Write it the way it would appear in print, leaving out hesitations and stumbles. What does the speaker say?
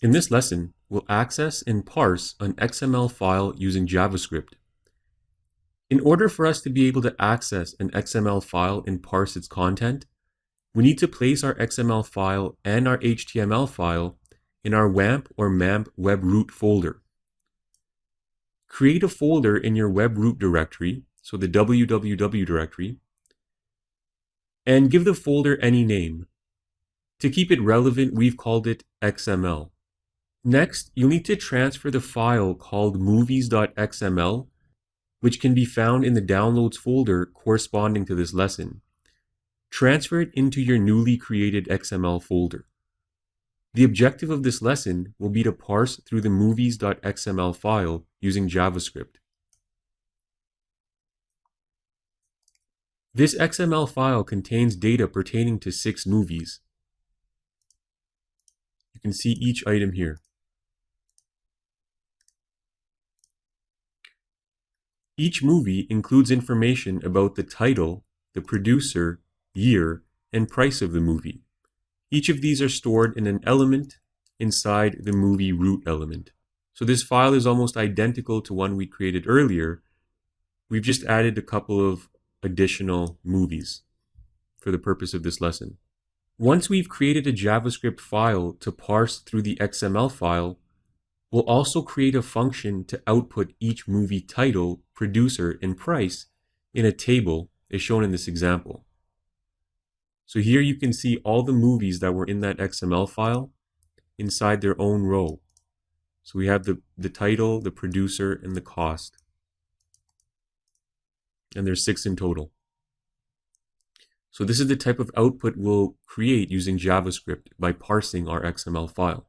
In this lesson, we'll access and parse an XML file using JavaScript. In order for us to be able to access an XML file and parse its content, we need to place our XML file and our HTML file in our WAMP or MAMP web root folder. Create a folder in your web root directory, so the www directory, and give the folder any name. To keep it relevant, we've called it XML. Next, you'll need to transfer the file called movies.xml, which can be found in the downloads folder corresponding to this lesson. Transfer it into your newly created XML folder. The objective of this lesson will be to parse through the movies.xml file using JavaScript. This XML file contains data pertaining to 6 movies. You can see each item here. Each movie includes information about the title, the producer, year, and price of the movie. Each of these are stored in an element inside the movie root element. So this file is almost identical to one we created earlier. We've just added a couple of additional movies for the purpose of this lesson. Once we've created a JavaScript file to parse through the XML file, we'll also create a function to output each movie title, producer, and price in a table as shown in this example. So here you can see all the movies that were in that XML file inside their own row. So we have the title, the producer, and the cost. And there's 6 in total. So this is the type of output we'll create using JavaScript by parsing our XML file.